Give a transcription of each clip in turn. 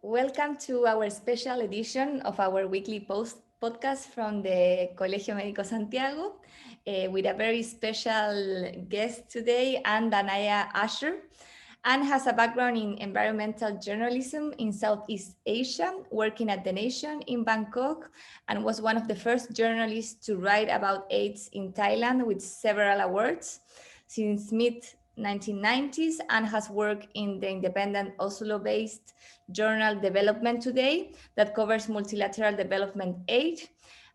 Welcome to our special edition of our weekly podcast from the Colegio Médico Santiago with a very special guest today, Ann Danaiya Usher. Ann has a background in environmental journalism in Southeast Asia, working at The Nation in Bangkok, and was one of the first journalists to write about AIDS in Thailand with several awards. Since mid-1990s, Ann has worked in the independent Oslo-based journal Development Today that covers multilateral development aid.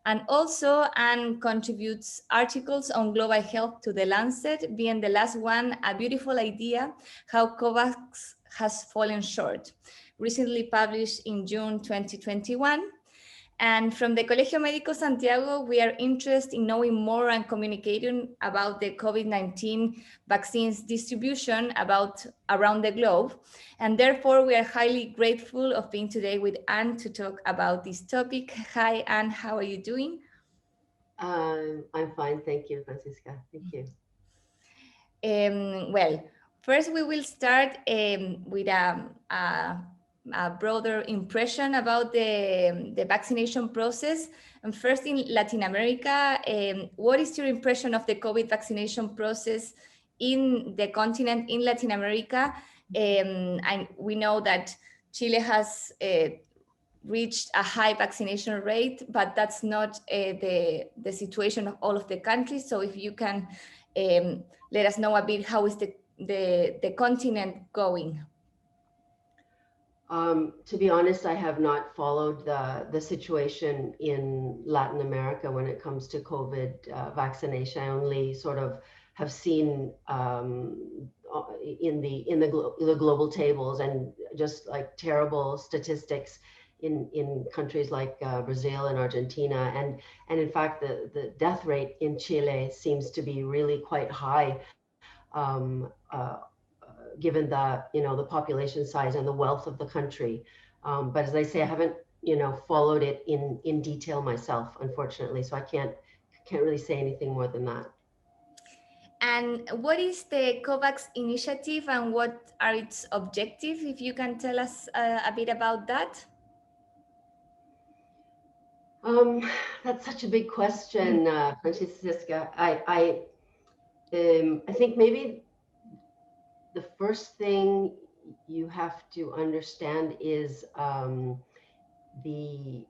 And also Ann contributes articles on global health to the Lancet, being the last one, A Beautiful Idea, How COVAX Has Fallen Short, recently published in June 2021. And from the Colegio Médico Santiago, we are interested in knowing more and communicating about the COVID-19 vaccines distribution around the globe. And therefore, we are highly grateful of being today with Ann to talk about this topic. Hi, Ann, how are you doing? I'm fine, thank you, Francisca. Thank you. Well, first we will start with a broader impression about the vaccination process. And first in Latin America, what is your impression of the COVID vaccination process in the continent in Latin America? And we know that Chile has reached a high vaccination rate, but that's not the situation of all of the countries. So if you can let us know a bit, how is the continent going? To be honest, I have not followed the situation in Latin America when it comes to COVID vaccination. I only sort of have seen in the global tables and just like terrible statistics in countries like Brazil and Argentina, and in fact the death rate in Chile seems to be really quite high. Given the population size and the wealth of the country. But as I say, I haven't followed it in detail myself, unfortunately, so I can't really say anything more than that. And what is the COVAX initiative and what are its objectives? If you can tell us a bit about that. That's such a big question, Francisca. I think maybe the first thing you have to understand is the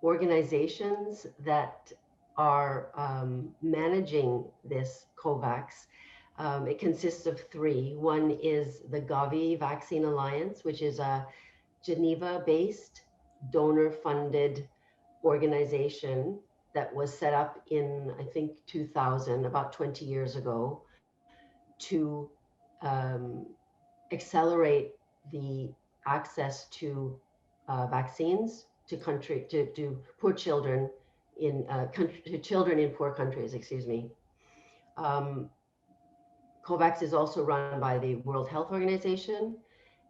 organizations that are managing this COVAX. It consists of three. One is the Gavi Vaccine Alliance, which is a Geneva-based, donor-funded organization that was set up in, I think, 2000, about 20 years ago, to accelerate the access to vaccines to poor children in poor countries. Excuse me. COVAX is also run by the World Health Organization,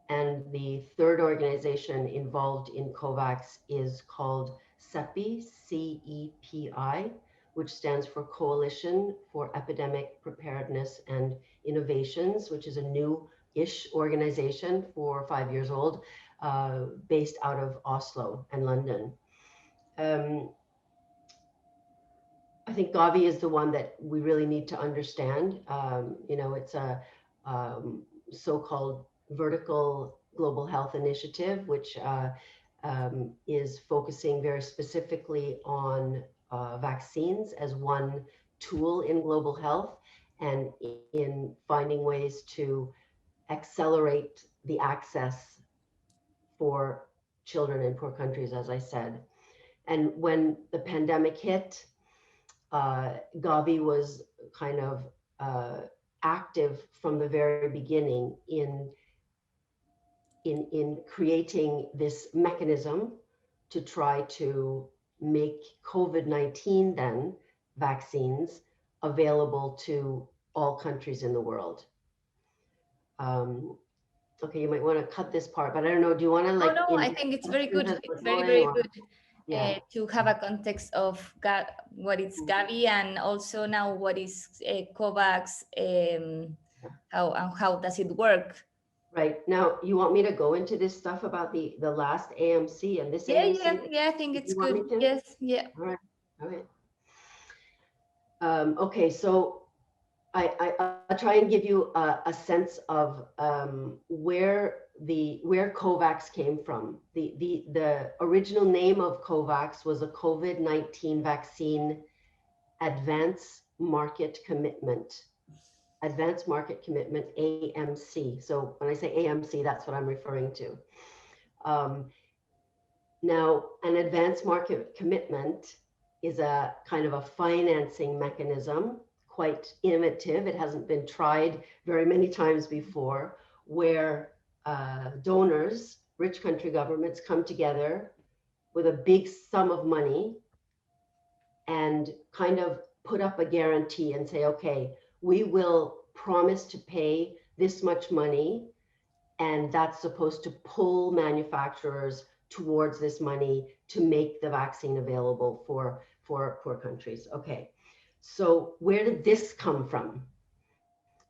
and the third organization involved in COVAX is called CEPI, CEPI, which stands for Coalition for Epidemic Preparedness and Innovations, which is a new-ish organization, 4 or 5 years old, based out of Oslo and London. I think Gavi is the one that we really need to understand. It's a so-called vertical global health initiative, which is focusing very specifically on vaccines as one tool in global health and in finding ways to accelerate the access for children in poor countries, as I said. And when the pandemic hit, Gavi was kind of active from the very beginning in creating this mechanism to try to make COVID-19 then vaccines available to all countries in the world. Okay, you might want to cut this part, but I don't know, do you want to like... Oh, no, I think it's very good. It's very good. Yeah. To have a context of what is Gavi and also now what is COVAX, how does it work? Right. Now, you want me to go into this stuff about the last AMC and this Yeah, AMC? yeah, I think it's You want me good. to? Yes, yeah. All right. All right. Okay, so I'll try and give you a sense of where COVAX came from. The original name of COVAX was a COVID-19 vaccine advance market commitment. Advanced Market Commitment, AMC. So when I say AMC, that's what I'm referring to. Now, an advanced market commitment is a kind of a financing mechanism, quite innovative. It hasn't been tried very many times before, where donors, rich country governments, come together with a big sum of money and kind of put up a guarantee and say, okay, we will promise to pay this much money, and that's supposed to pull manufacturers towards this money to make the vaccine available for poor countries. Okay, so where did this come from?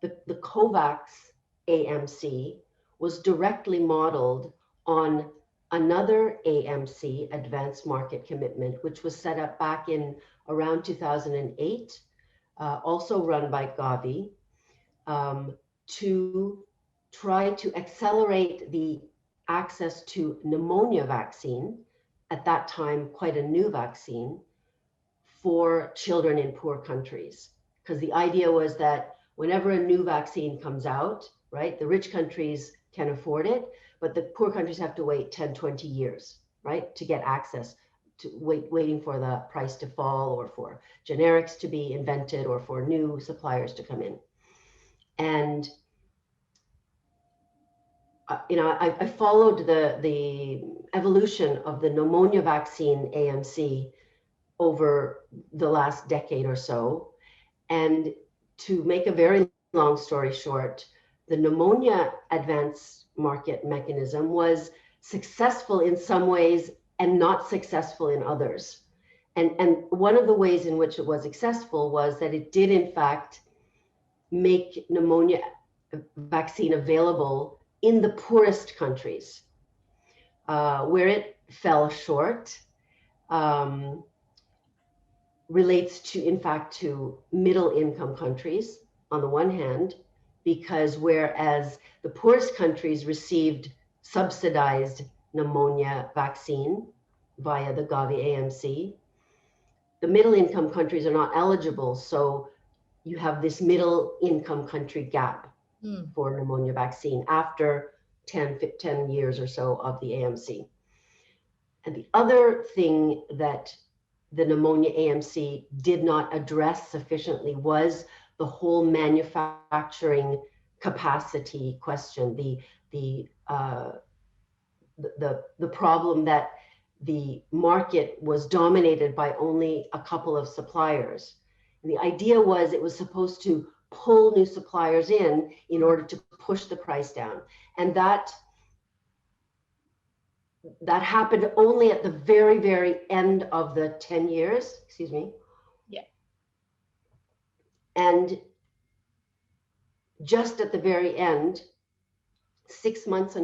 The COVAX AMC was directly modeled on another AMC, Advanced Market Commitment, which was set up back in around 2008, also run by Gavi, to try to accelerate the access to pneumonia vaccine, at that time quite a new vaccine, for children in poor countries. Because the idea was that whenever a new vaccine comes out, right, the rich countries can afford it, but the poor countries have to wait 10, 20 years, right, to get access, to waiting for the price to fall, or for generics to be invented, or for new suppliers to come in. And I followed the evolution of the pneumonia vaccine AMC over the last decade or so. And to make a very long story short, the pneumonia advance market mechanism was successful in some ways and not successful in others. And one of the ways in which it was successful was that it did, in fact, make pneumonia vaccine available in the poorest countries. Where it fell short relates to, in fact, to middle income countries on the one hand, because whereas the poorest countries received subsidized pneumonia vaccine via the Gavi AMC, the middle income countries are not eligible. So you have this middle income country gap for pneumonia vaccine after 10 years or so of the AMC. And the other thing that the pneumonia AMC did not address sufficiently was the whole manufacturing capacity question, the problem that the market was dominated by only a couple of suppliers. And the idea was it was supposed to pull new suppliers in order to push the price down. And that happened only at the very, very end of the 10 years, excuse me. Yeah. And just at the very end, 6 months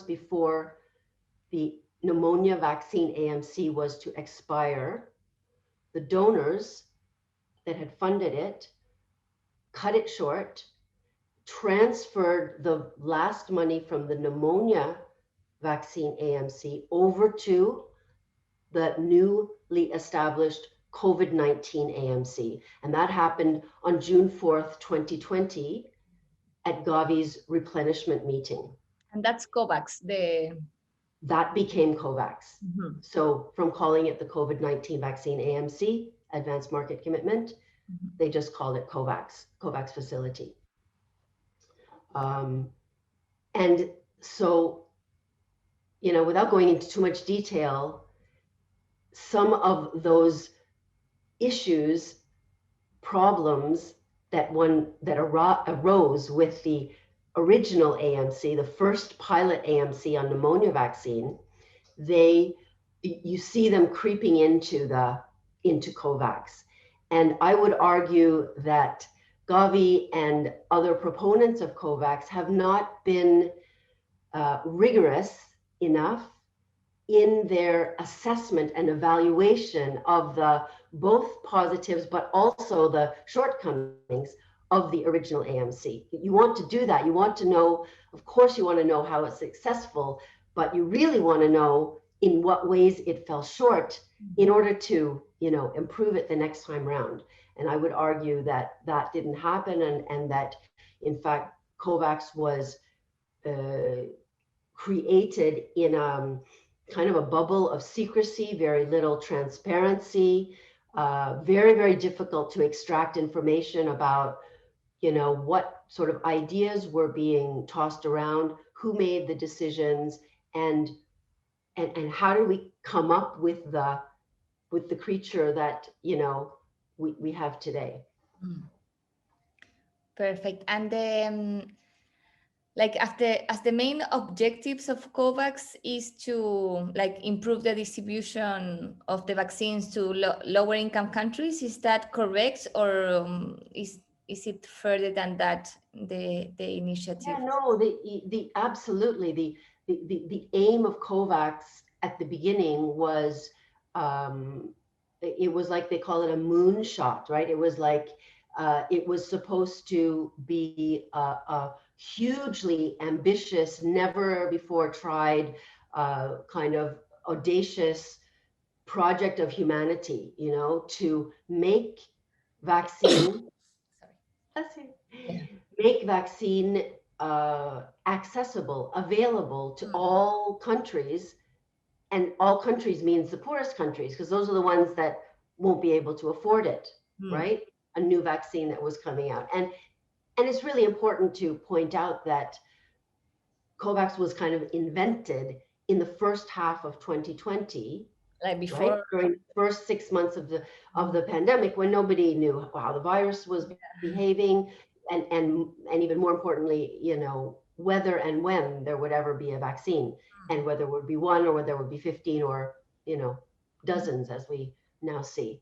before the pneumonia vaccine AMC was to expire, the donors that had funded it cut it short, transferred the last money from the pneumonia vaccine AMC over to the newly established COVID-19 AMC. And that happened on June 4th, 2020 at Gavi's replenishment meeting. And that's COVAX, That became COVAX. So from calling it the COVID-19 vaccine AMC, Advanced Market Commitment, they just called it COVAX facility. And so, without going into too much detail, some of those issues, problems that arose with the original AMC, the first pilot AMC on pneumonia vaccine, you see them creeping into COVAX. And I would argue that Gavi and other proponents of COVAX have not been rigorous enough in their assessment and evaluation of the both positives, but also the shortcomings of the original AMC. You want to do that. You want to know, of course, you want to know how it's successful, but you really want to know in what ways it fell short in order to, improve it the next time round. And I would argue that that didn't happen, and that, in fact, COVAX was created in kind of a bubble of secrecy, very little transparency, very, very difficult to extract information about, what sort of ideas were being tossed around, who made the decisions, and how do we come up with the creature that, we have today. Perfect. And as the main objectives of COVAX is to improve the distribution of the vaccines to lower income countries. Is that correct, or is it further than that, the initiative? Yeah, no, the absolutely the aim of COVAX at the beginning was it was like, they call it a moonshot, right? It was like it was supposed to be a hugely ambitious, never before tried kind of audacious project of humanity, to make vaccine make vaccine accessible, available to all countries. And all countries means the poorest countries, because those are the ones that won't be able to afford it, right? A new vaccine that was coming out. And it's really important to point out that COVAX was kind of invented in the first half of 2020, before, right? During the first 6 months of the pandemic, when nobody knew how the virus was behaving, and even more importantly, whether and when there would ever be a vaccine, and whether it would be one, or whether there would be 15, or dozens, as we now see.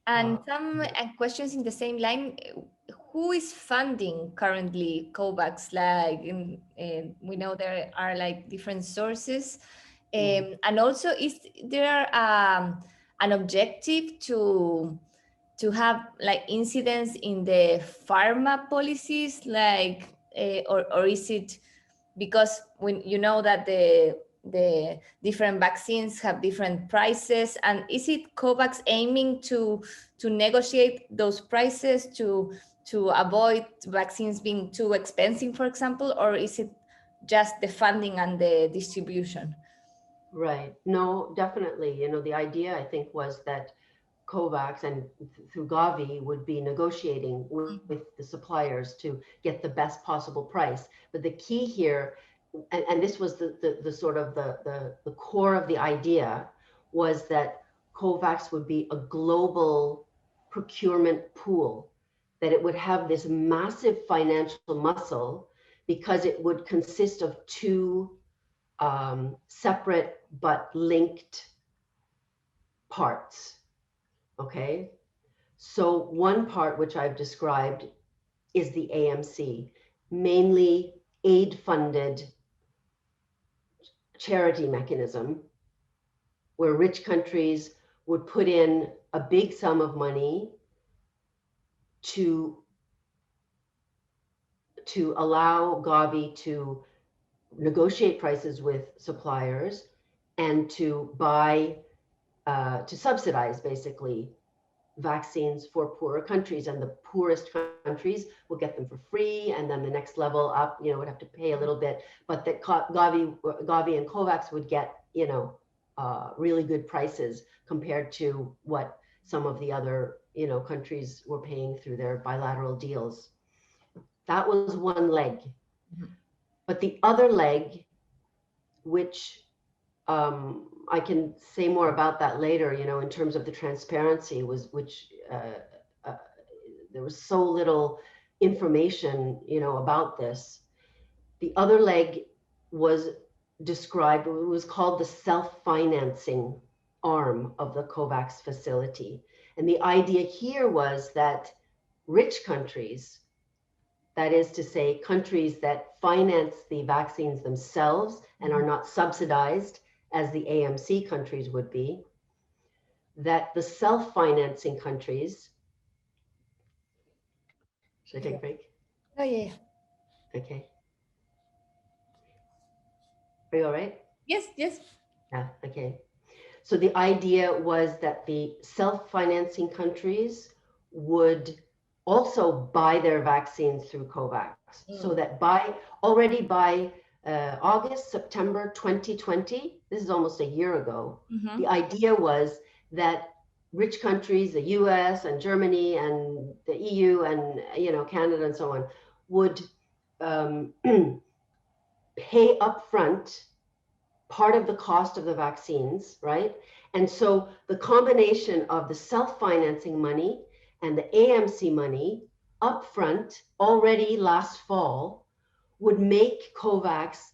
And some questions in the same line. Who is funding currently COVAX? We know there are different sources, and also is there an objective to have incidents in the pharma policies, or is it because when you know that the different vaccines have different prices, and is it COVAX aiming to negotiate those prices to avoid vaccines being too expensive, for example, or is it just the funding and the distribution? Right. No, definitely. The idea, I think, was that COVAX and through Gavi would be negotiating with the suppliers to get the best possible price. But the key here, and this was the sort of the core of the idea, was that COVAX would be a global procurement pool, that it would have this massive financial muscle because it would consist of two separate but linked parts. Okay, so one part, which I've described, is the AMC, mainly aid-funded charity mechanism, where rich countries would put in a big sum of money to allow Gavi to negotiate prices with suppliers and to buy, to subsidize basically vaccines for poorer countries, and the poorest countries will get them for free, and then the next level up, would have to pay a little bit, but that Gavi and COVAX would get, really good prices compared to what some of the other, countries were paying through their bilateral deals. That was one leg. But the other leg, which I can say more about that later, in terms of the transparency, which there was so little information, about this. The other leg was described, it was called the self-financing arm of the COVAX facility. And the idea here was that rich countries That is to say, countries that finance the vaccines themselves and are not subsidized as the AMC countries would be, that the self-financing countries, should I take a break? Oh, yeah. Okay. Are you all right? Yes, yes. Yeah, okay. So the idea was that the self-financing countries would also buy their vaccines through COVAX, so that already by August, September 2020, this is almost a year ago, the idea was that rich countries, the US and Germany and the EU and Canada and so on, would pay upfront part of the cost of the vaccines, right? And so the combination of the self-financing money and the AMC money upfront already last fall would make COVAX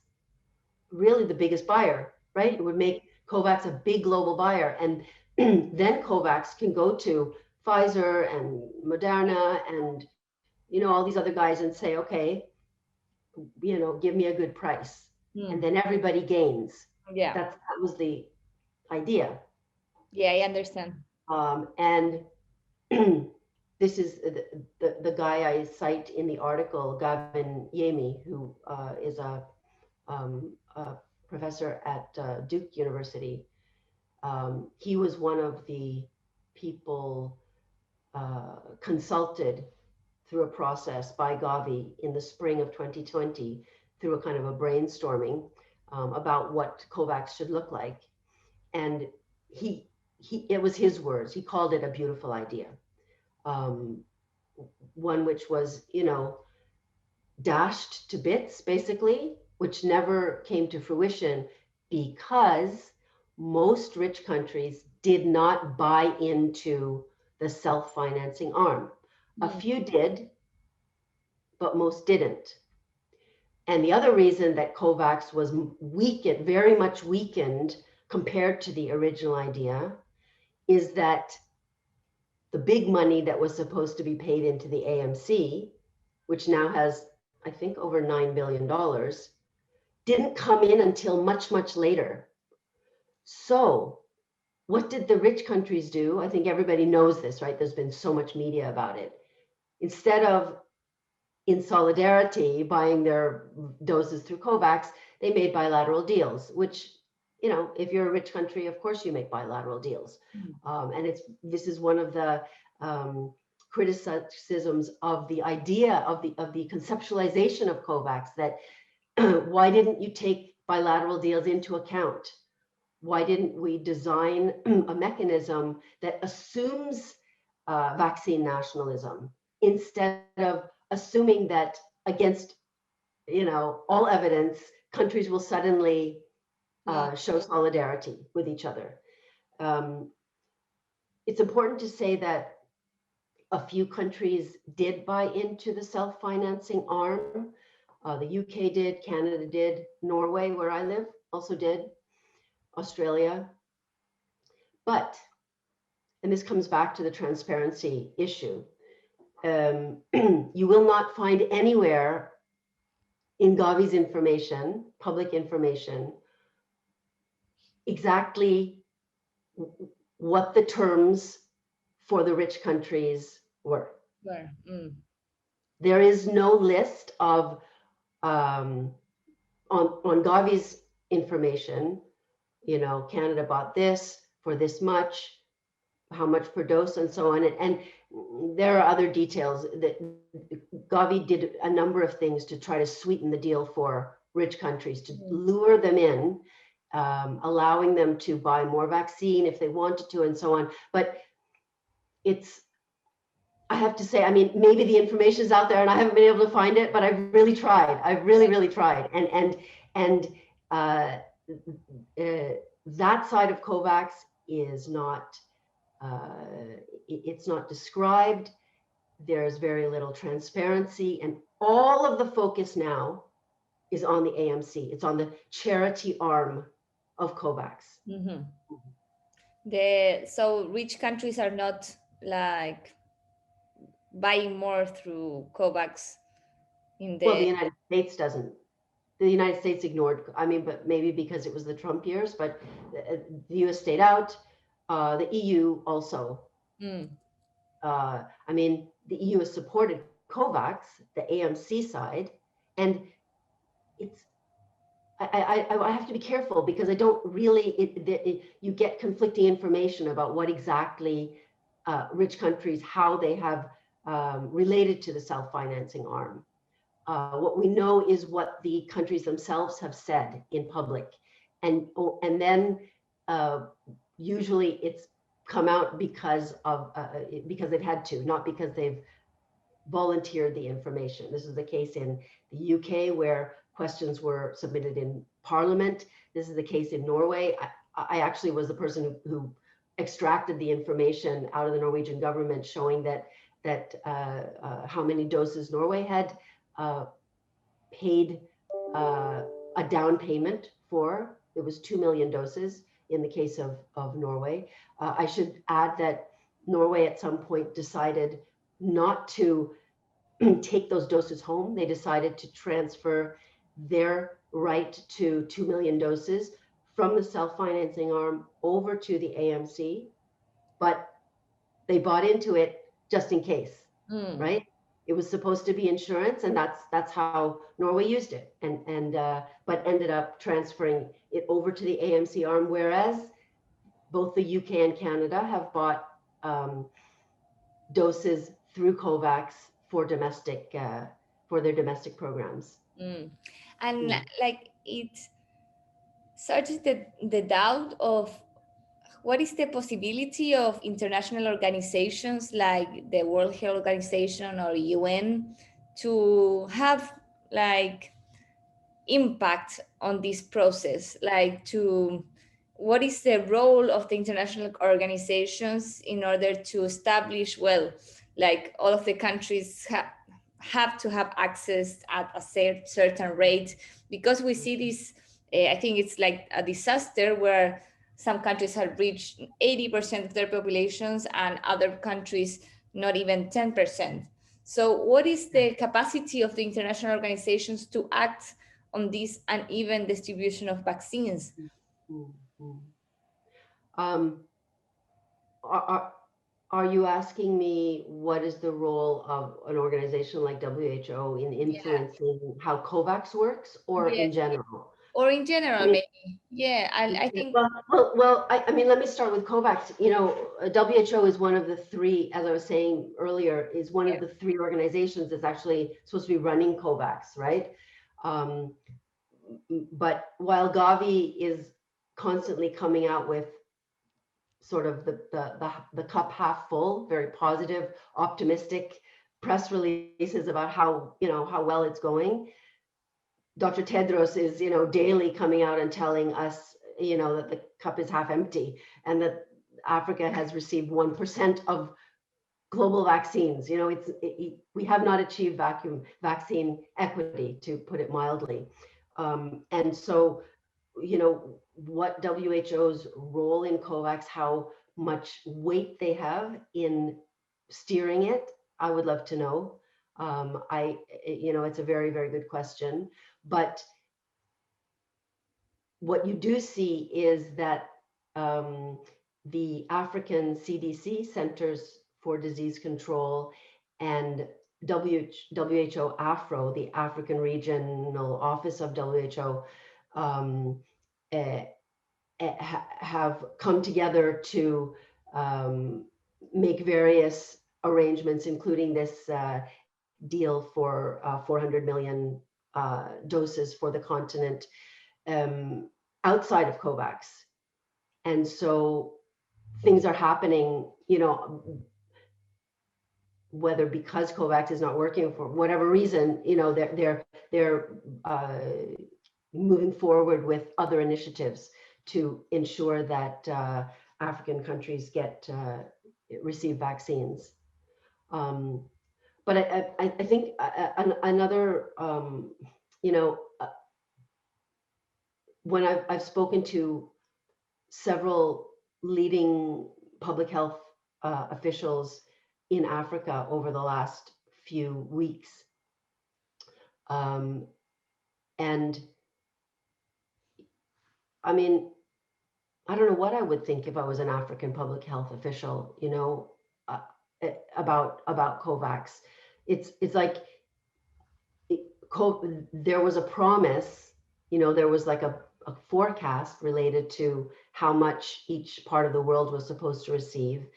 really the biggest buyer, right? It would make COVAX a big global buyer. And then COVAX can go to Pfizer and Moderna and, all these other guys and say, okay, give me a good price. And then everybody gains. Yeah. That was the idea. Yeah, I understand. And this is the guy I cite in the article, Gavin Yemi, who is a professor at Duke University. He was one of the people consulted through a process by Gavi in the spring of 2020 through a kind of a brainstorming about what COVAX should look like. And it was his words. He called it a beautiful idea. One which was, dashed to bits, basically, which never came to fruition because most rich countries did not buy into the self-financing arm. A few did, but most didn't. And the other reason that COVAX was weakened, very much weakened compared to the original idea, is that the big money that was supposed to be paid into the AMC, which now has, I think, over $9 billion, didn't come in until much, much later. So what did the rich countries do? I think everybody knows this, right? There's been so much media about it. Instead of in solidarity buying their doses through COVAX, they made bilateral deals, which, if you're a rich country, of course you make bilateral deals. And this is one of the criticisms of the idea of the conceptualization of COVAX, that why didn't you take bilateral deals into account? Why didn't we design a mechanism that assumes vaccine nationalism instead of assuming that against, all evidence, countries will suddenly show solidarity with each other. It's important to say that a few countries did buy into the self-financing arm. The UK did, Canada did, Norway, where I live, also did, Australia. But, and this comes back to the transparency issue, you will not find anywhere in Gavi's information, public information, exactly what the terms for the rich countries were. There is no list of, on Gavi's information, Canada bought this for this much, how much per dose and so on. And there are other details that Gavi did a number of things to try to sweeten the deal for rich countries, to lure them in, allowing them to buy more vaccine if they wanted to and so on. But I have to say, maybe the information is out there and I haven't been able to find it, but I've really tried. I've really tried. And that side of COVAX is not, it's not described. There's very little transparency, and all of the focus now is on the AMC. It's on the charity arm of COVAX. So rich countries are not like buying more through COVAX in Well, the the. United States doesn't. The United States ignored, I mean, but maybe because it was the Trump years, but the US stayed out. The EU also. Mm, I mean, the EU has supported COVAX, the AMC side, and it's, I have to be careful because I don't really, you get conflicting information about what exactly rich countries, how they have related to the self-financing arm. What we know is what the countries themselves have said in public. And then usually it's come out because they've had to, not because they've volunteered the information. This is the case in the UK where questions were submitted in Parliament. This is the case in Norway. I actually was the person who extracted the information out of the Norwegian government showing that how many doses Norway had paid a down payment for. It was 2 million doses in the case of Norway. I should add that Norway at some point decided not to take those doses home. They decided to transfer their right to 2 million doses from the self-financing arm over to the AMC, but they bought into it just in case, right? It was supposed to be insurance, and that's how Norway used it, and but ended up transferring it over to the AMC arm, whereas both the UK and Canada have bought doses through COVAX for their domestic programs. And like it starts the doubt of what is the possibility of international organizations like the World Health Organization or UN to have like impact on this process, like to what is the role of the international organizations in order to establish, well, like all of the countries have to have access at a certain rate, because we see this, I think it's like a disaster where some countries have reached 80% of their populations and other countries not even 10%. So what is the capacity of the international organizations to act on this uneven distribution of vaccines? Are you asking me what is the role of an organization like WHO in influencing how COVAX works, or in general? Or in general, maybe. Yeah, I think. Well, I mean, let me start with COVAX. You know, WHO is one of the three, as I was saying earlier, is one of the three organizations that's actually supposed to be running COVAX, right? But while Gavi is constantly coming out with sort of the cup half full, very positive, optimistic press releases about how well it's going, Dr. Tedros is, daily coming out and telling us, that the cup is half empty and that Africa has received 1% of global vaccines. We have not achieved vaccine equity, to put it mildly. And so, what WHO's role in COVAX, how much weight they have in steering it, I would love to know. It's a very, very good question. But what you do see is that the African CDC, Centers for Disease Control, and WHO AFRO, the African Regional Office of WHO, have come together to make various arrangements, including this deal for 400 million doses for the continent outside of COVAX. And so things are happening, whether because COVAX is not working for whatever reason, they're moving forward with other initiatives to ensure that African countries receive vaccines. But I think another, when I've spoken to several leading public health officials in Africa over the last few weeks, And I mean, I don't know what I would think if I was an African public health official, about COVAX. It's like there was a promise, there was like a forecast related to how much each part of the world was supposed to receive.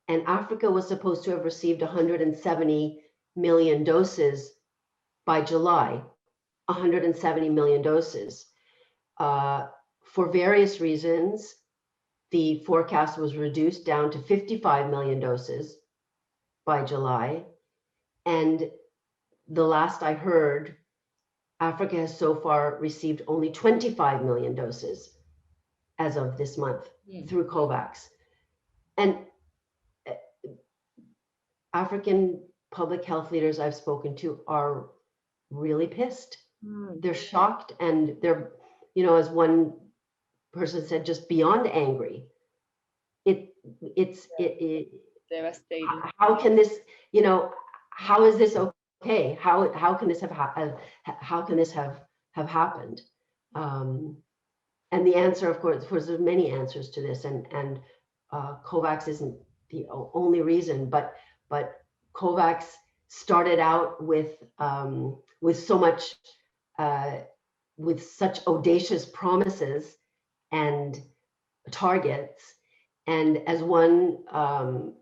And Africa was supposed to have received 170 million doses by July, 170 million doses. For various reasons, the forecast was reduced down to 55 million doses by July. And the last I heard, Africa has so far received only 25 million doses as of this month through COVAX. And African public health leaders I've spoken to are really pissed. They're shocked, and they're, as one person said, just beyond angry. It's devastating. How can this, how is this okay? How can this have happened? And the answer, of course, there's many answers to this, and COVAX isn't the only reason, but COVAX started out with so much, with such audacious promises and targets. And as one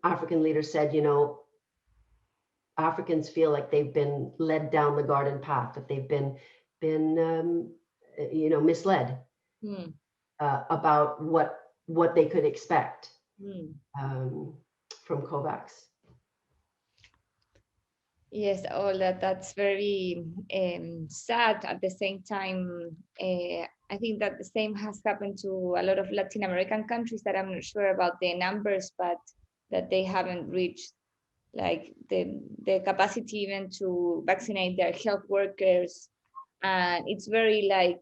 African leader said, Africans feel like they've been led down the garden path, that they've been misled about what they could expect from COVAX. Yes, all that's very sad. At the same time, I think that the same has happened to a lot of Latin American countries that I'm not sure about the numbers, but that they haven't reached like the capacity even to vaccinate their health workers. And it's very like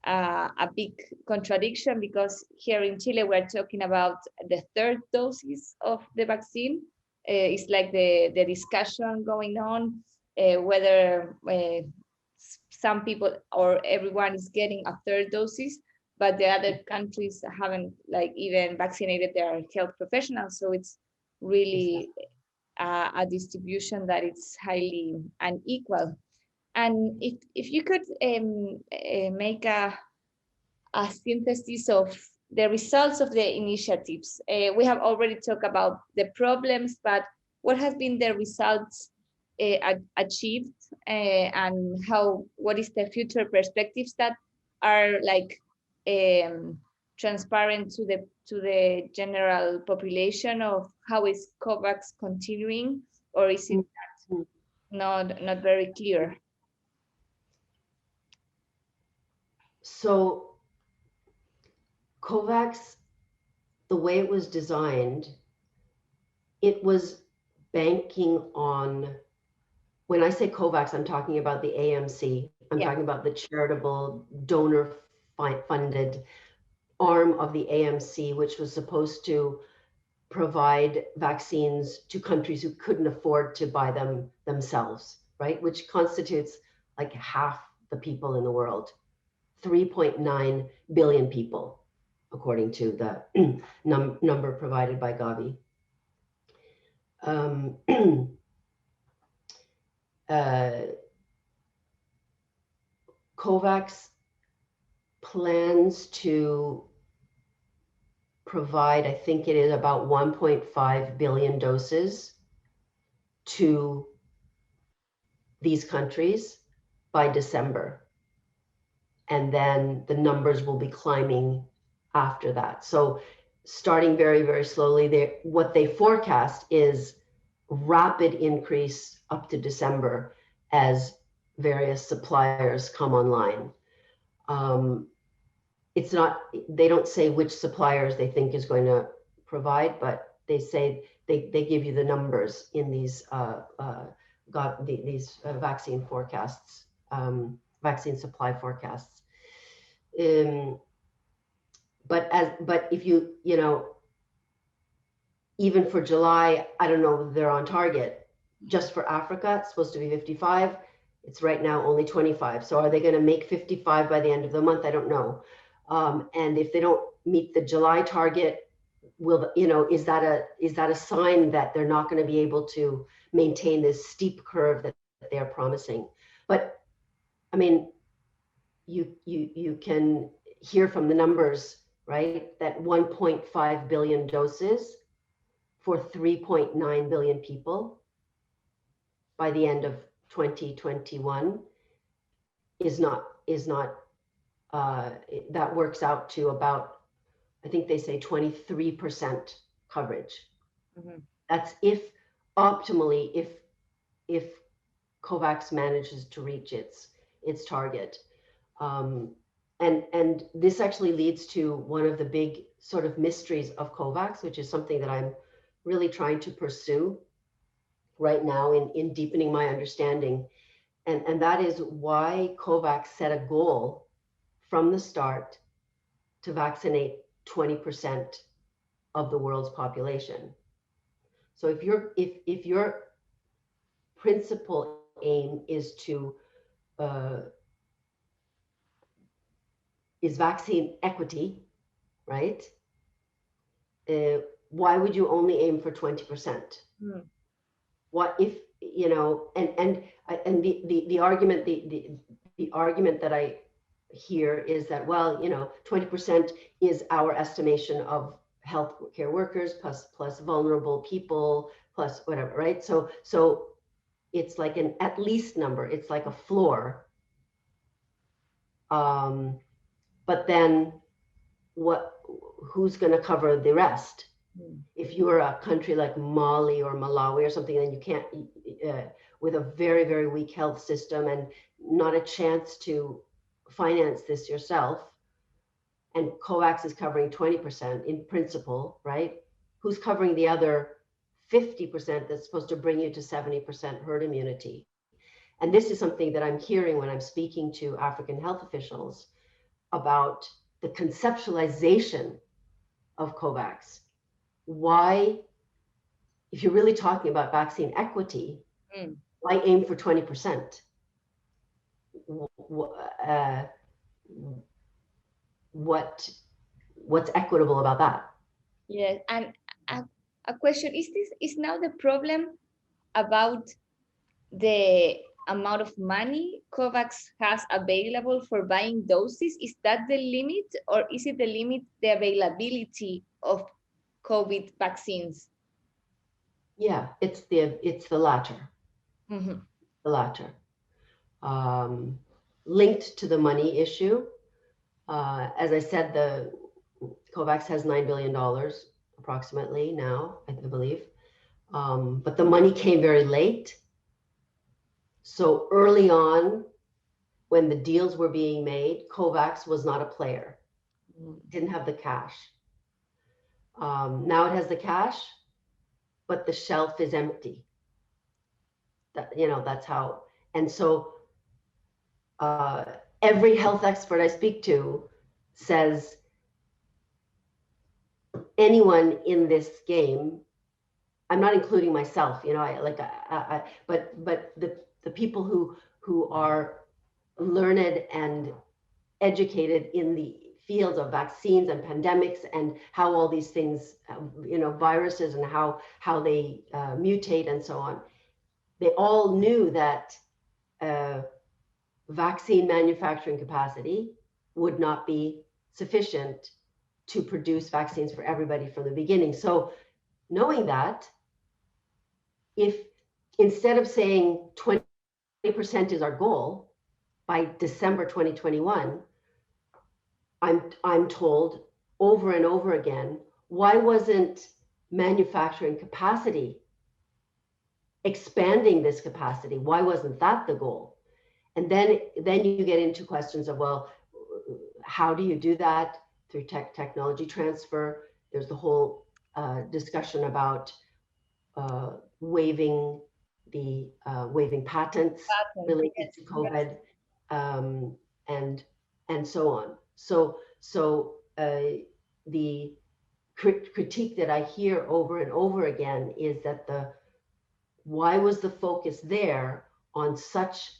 a big contradiction, because here in Chile, we're talking about the third doses of the vaccine. It's like the discussion going on whether some people or everyone is getting a third doses, but the other countries haven't like even vaccinated their health professionals. So it's really a distribution that it's highly unequal. And if you could make a synthesis of the results of the initiatives. We have already talked about the problems, but what has been the results achieved, and what is the future perspectives that are like transparent to the general population of how is COVAX continuing, or is it not very clear? So COVAX, the way it was designed, it was banking on, when I say COVAX, I'm talking about the AMC. I'm talking about the charitable donor funded arm of the AMC, which was supposed to provide vaccines to countries who couldn't afford to buy them themselves, right? Which constitutes like half the people in the world, 3.9 billion people, according to the number provided by Gavi. COVAX plans to provide, I think it is about 1.5 billion doses to these countries by December. And then the numbers will be climbing after that. So starting very, very slowly, what they forecast is rapid increase up to December as various suppliers come online. It's not, they don't say which suppliers they think is going to provide, but they say they give you the numbers in these vaccine forecasts, vaccine supply forecasts. But if even for July, I don't know if they're on target. Just for Africa, it's supposed to be 55. It's right now only 25. So are they going to make 55 by the end of the month? I don't know. And if they don't meet the July target, is that a sign that they're not going to be able to maintain this steep curve that they are promising? But I mean, you can hear from the numbers, right? That 1.5 billion doses for 3.9 billion people by the end of 2021 is not that works out to about, I think they say 23% coverage. Mhm. That's optimally if COVAX manages to reach its target. And this actually leads to one of the big sort of mysteries of COVAX, which is something that I'm really trying to pursue right now in deepening my understanding. And that is why COVAX set a goal from the start to vaccinate 20% of the world's population. So if your principal aim is vaccine equity, right? Why would you only aim for 20%? Mm. What if, and the argument the argument that I hear is that, well, 20% is our estimation of healthcare workers plus vulnerable people plus whatever, right? So it's like an at least number. It's like a floor. But then who's going to cover the rest? If you're a country like Mali or Malawi or something, then you can't, with a very, very weak health system and not a chance to finance this yourself, and COVAX is covering 20% in principle, right? Who's covering the other 50% that's supposed to bring you to 70% herd immunity? And this is something that I'm hearing when I'm speaking to African health officials about the conceptualization of COVAX. Why, if you're really talking about vaccine equity, why aim for 20%? What's equitable about that? Yes, and a question is now the problem about the amount of money COVAX has available for buying doses? Is that the limit, or is it the limit the availability of COVID vaccines? Yeah, it's the latter. Mm-hmm. The latter. Linked to the money issue, as I said, the COVAX has $9 billion approximately now, I believe. But the money came very late. So early on, when the deals were being made, COVAX was not a player. Didn't have the cash. Now it has the cash, but the shelf is empty. That's how. And so every health expert I speak to says anyone in this game, I'm not including myself, but the people who are learned and educated in the fields of vaccines and pandemics and how all these things, viruses and how they mutate and so on, they all knew that vaccine manufacturing capacity would not be sufficient to produce vaccines for everybody from the beginning. So knowing that, if instead of saying 20% is our goal by December 2021, I'm told over and over again, why wasn't manufacturing capacity expanding this capacity? Why wasn't that the goal? And then you get into questions of, well, how do you do that? Through technology transfer. There's the whole discussion about waiving patents related to COVID, and so on. So the critique that I hear over and over again is that why was the focus there on such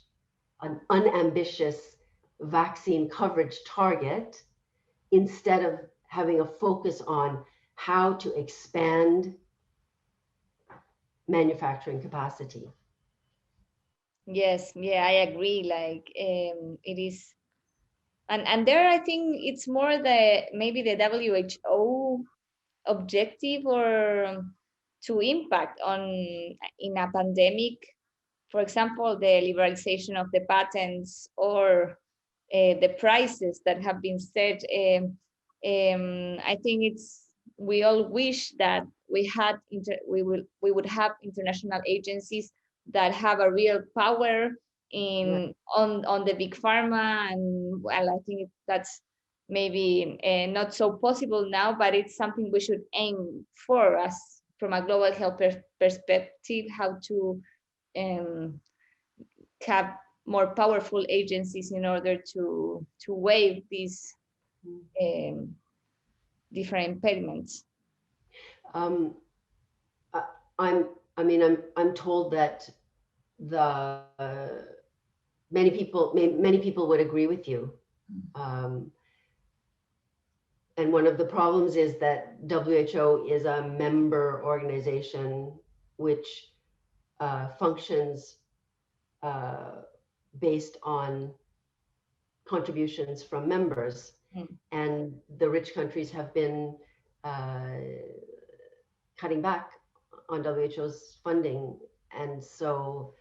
an unambitious vaccine coverage target instead of having a focus on how to expand manufacturing capacity. Yes, yeah, I agree. Like it is, and there I think it's more the maybe the WHO objective or to impact on in a pandemic. For example, the liberalization of the patents or the prices that have been set. I think we all wish that we would have international agencies that have a real power in on the big pharma, and well, I think that's maybe not so possible now, but it's something we should aim for us from a global health perspective, how to have more powerful agencies in order to waive these different impediments. I'm told that the many people would agree with you. And one of the problems is that WHO is a member organization which functions based on contributions from members. And the rich countries have been cutting back on WHO's funding. And so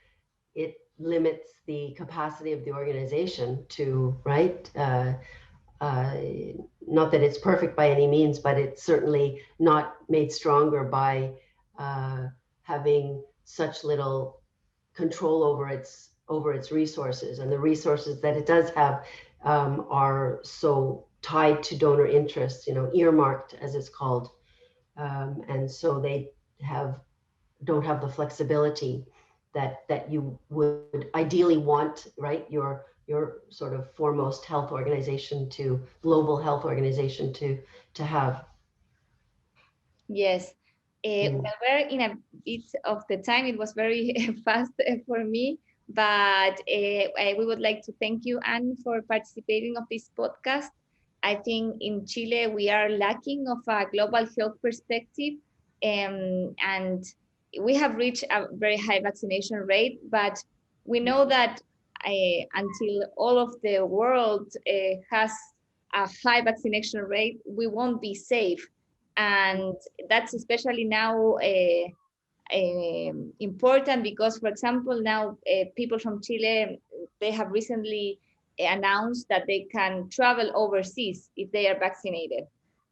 it limits the capacity of the organization to, right? Not that it's perfect by any means, but it's certainly not made stronger by having such little control over its resources. And the resources that it does have are so tied to donor interests, earmarked as it's called. And so they don't have the flexibility that you would ideally want, right? Your sort of foremost health organization global health organization to have. Yes. Well, we're in a bit of the time. It was very fast for me, but we would like to thank you, Anne, for participating of this podcast. I think in Chile, we are lacking of a global health perspective, and we have reached a very high vaccination rate, but we know that until all of the world has a high vaccination rate, we won't be safe. And that's especially now important because, for example, now people from Chile, they have recently announced that they can travel overseas if they are vaccinated.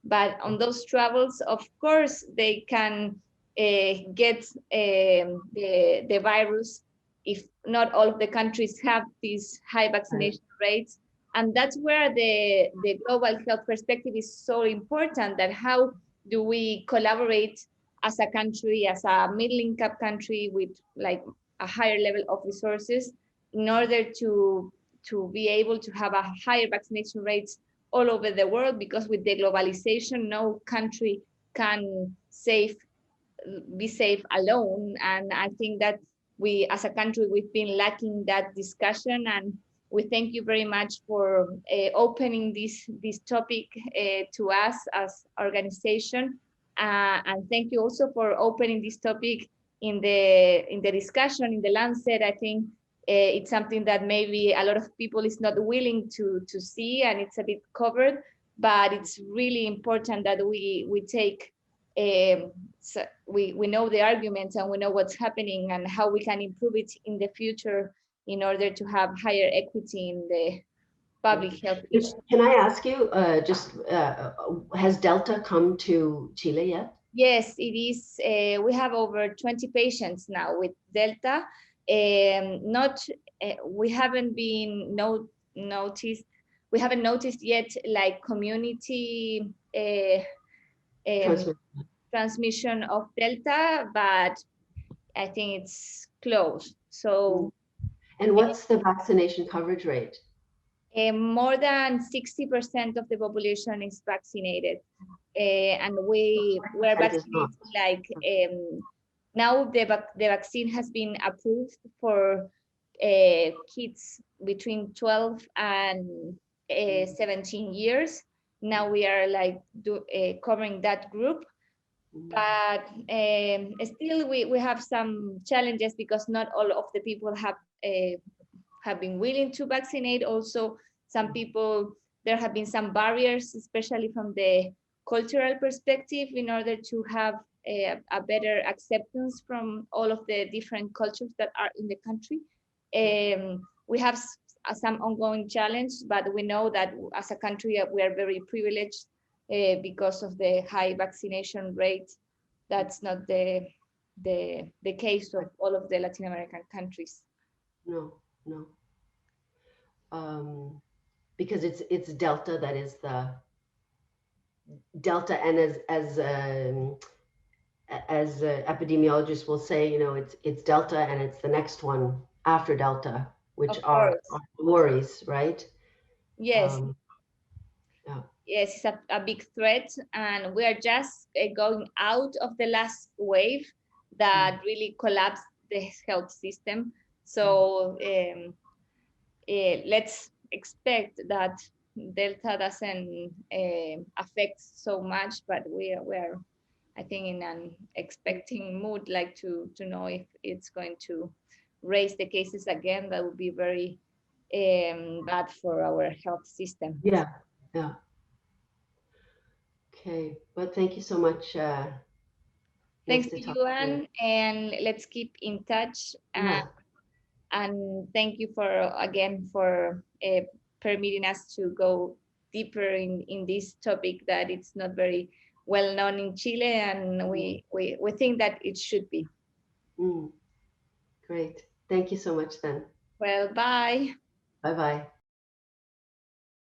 But on those travels, of course, they can get the virus if not all of the countries have these high vaccination rates. And that's where the global health perspective is so important, that how do we collaborate as a country, as a middle income country with like a higher level of resources in order to be able to have a higher vaccination rates all over the world, because with the globalization, no country can be safe alone. And I think that we as a country, we've been lacking that discussion, and we thank you very much for opening this topic to us as organization, and thank you also for opening this topic in the discussion in the Lancet. I think it's something that maybe a lot of people is not willing to see, and it's a bit covered, but it's really important that we take so we know the arguments and we know what's happening and how we can improve it in the future in order to have higher equity in the public health issues. Can I ask you, has Delta come to Chile yet? Yes, it is. We have over 20 patients now with Delta. We haven't been noticed. We haven't noticed yet like community transmission of Delta, but I think it's close. So. And what's the vaccination coverage rate? More than 60% of the population is vaccinated. And we're vaccinated like now the vaccine has been approved for kids between 12 and 17 years. Now we are like covering that group, but still we have some challenges because not all of the people have been willing to vaccinate. Also, some people, there have been some barriers, especially from the cultural perspective, in order to have a better acceptance from all of the different cultures that are in the country. We have some ongoing challenge, but we know that as a country we are very privileged because of the high vaccination rate. That's not the case of all of the Latin American countries. No. Because it's Delta that is the Delta, and as epidemiologists will say, you know, it's Delta and it's the next one after Delta, which are worries, right? Yes. Yeah. Yes, it's a big threat, and we are just going out of the last wave that really collapsed the health system. So let's expect that Delta doesn't affect so much, but we are, I think, in an expecting mood, like to know if it's going to raise the cases again. That would be very bad for our health system. Yeah. Okay, but thank you so much. Thanks to you, Ann, and let's keep in touch. And thank you again for permitting us to go deeper in this topic that it's not very well known in Chile, and we think that it should be. Great. Thank you so much then. Well, bye. Bye-bye.